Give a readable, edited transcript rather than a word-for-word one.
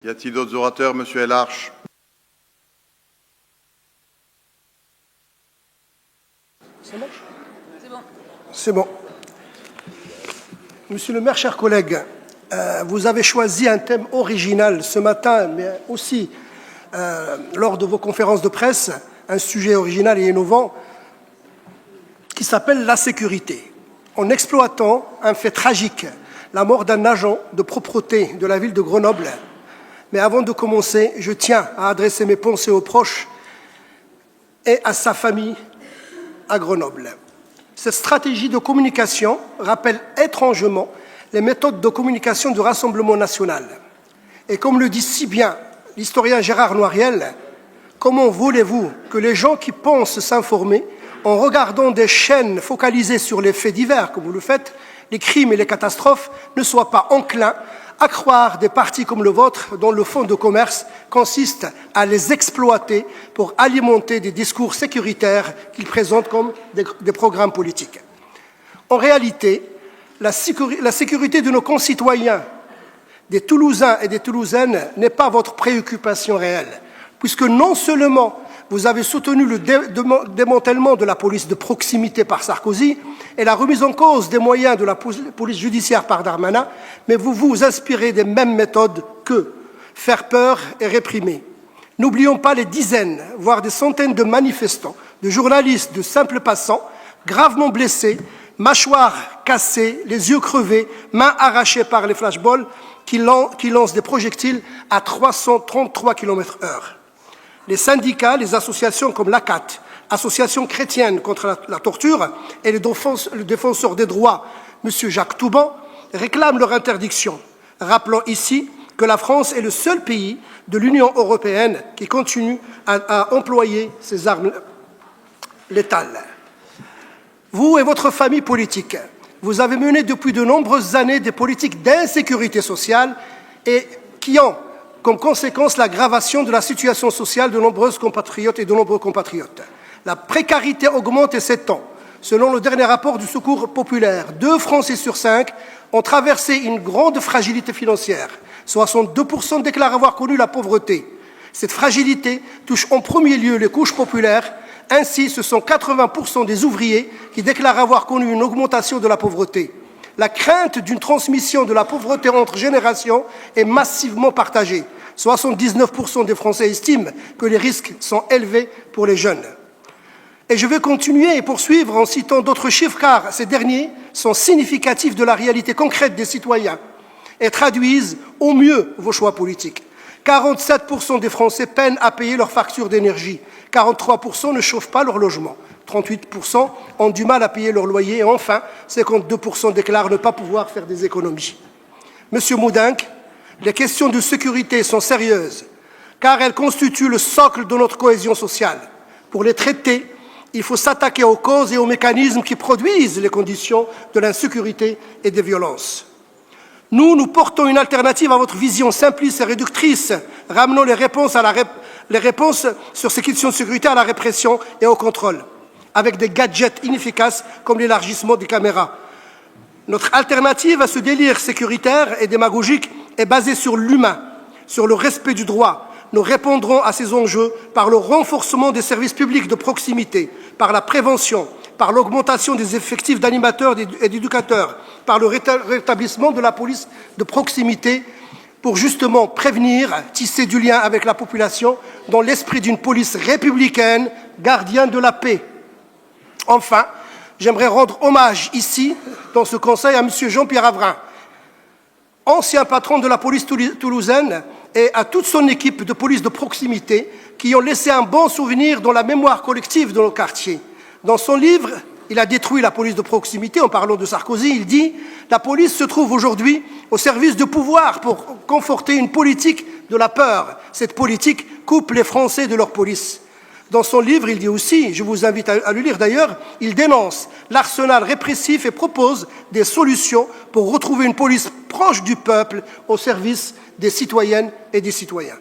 Y a-t-il d'autres orateurs? Monsieur El Arch. Ça marche? C'est bon. C'est bon. Monsieur le maire, chers collègues, vous avez choisi un thème original ce matin, mais aussi lors de vos conférences de presse, un sujet original et innovant qui s'appelle la sécurité, en exploitant un fait tragique, la mort d'un agent de propreté de la ville de Grenoble. Mais avant de commencer, je tiens à adresser mes pensées aux proches et à sa famille à Grenoble. Cette stratégie de communication rappelle étrangement les méthodes de communication du Rassemblement national. Et comme le dit si bien l'historien Gérard Noiriel, comment voulez-vous que les gens qui pensent s'informer en regardant des chaînes focalisées sur les faits divers, comme vous le faites, les crimes et les catastrophes, ne soient pas enclins à croire des partis comme le vôtre dont le fonds de commerce consiste à les exploiter pour alimenter des discours sécuritaires qu'ils présentent comme des programmes politiques. En réalité, la sécurité de nos concitoyens, des Toulousains et des Toulousaines, n'est pas votre préoccupation réelle, puisque non seulement vous avez soutenu le démantèlement de la police de proximité par Sarkozy et la remise en cause des moyens de la police judiciaire par Darmanin, mais vous vous inspirez des mêmes méthodes que faire peur et réprimer. N'oublions pas les dizaines, voire des centaines de manifestants, de journalistes, de simples passants, gravement blessés, mâchoires cassées, les yeux crevés, mains arrachées par les flashballs qui lancent des projectiles à 333 km/h. Les syndicats, les associations comme l'ACAT, Association chrétienne contre la torture, et le défenseur des droits, M. Jacques Toubon, réclament leur interdiction. Rappelons ici que la France est le seul pays de l'Union européenne qui continue à employer ces armes létales. Vous et votre famille politique, vous avez mené depuis de nombreuses années des politiques d'insécurité sociale et qui ont comme conséquence l'aggravation de la situation sociale de nombreuses compatriotes et de nombreux compatriotes. La précarité augmente et s'étend. Selon le dernier rapport du Secours populaire, 2 Français sur 5 ont traversé une grande fragilité financière. 62% déclarent avoir connu la pauvreté. Cette fragilité touche en premier lieu les couches populaires. Ainsi, ce sont 80% des ouvriers qui déclarent avoir connu une augmentation de la pauvreté. La crainte d'une transmission de la pauvreté entre générations est massivement partagée. 79% des Français estiment que les risques sont élevés pour les jeunes. Et je vais continuer et poursuivre en citant d'autres chiffres, car ces derniers sont significatifs de la réalité concrète des citoyens et traduisent au mieux vos choix politiques. 47% des Français peinent à payer leurs factures d'énergie. 43% ne chauffent pas leur logement. 38% ont du mal à payer leur loyer. Et enfin, 52% déclarent ne pas pouvoir faire des économies. Monsieur Moudenc, les questions de sécurité sont sérieuses, car elles constituent le socle de notre cohésion sociale. Pour les traiter, il faut s'attaquer aux causes et aux mécanismes qui produisent les conditions de l'insécurité et des violences. Nous portons une alternative à votre vision simpliste et réductrice, ramenant les réponses sur ces questions de sécurité à la répression et au contrôle, avec des gadgets inefficaces comme l'élargissement des caméras. Notre alternative à ce délire sécuritaire et démagogique est basée sur l'humain, sur le respect du droit. Nous répondrons à ces enjeux par le renforcement des services publics de proximité, par la prévention, par l'augmentation des effectifs d'animateurs et d'éducateurs, par le rétablissement de la police de proximité pour justement prévenir, tisser du lien avec la population dans l'esprit d'une police républicaine, gardienne de la paix. Enfin, j'aimerais rendre hommage ici, dans ce conseil, à M. Jean-Pierre Avrin, ancien patron de la police toulousaine, et à toute son équipe de police de proximité qui ont laissé un bon souvenir dans la mémoire collective de nos quartiers. Dans son livre, il a détruit la police de proximité en parlant de Sarkozy. Il dit « La police se trouve aujourd'hui au service du pouvoir pour conforter une politique de la peur. Cette politique coupe les Français de leur police. » Dans son livre, il dit aussi, je vous invite à le lire d'ailleurs, il dénonce l'arsenal répressif et propose des solutions pour retrouver une police proche du peuple au service des citoyennes et des citoyens.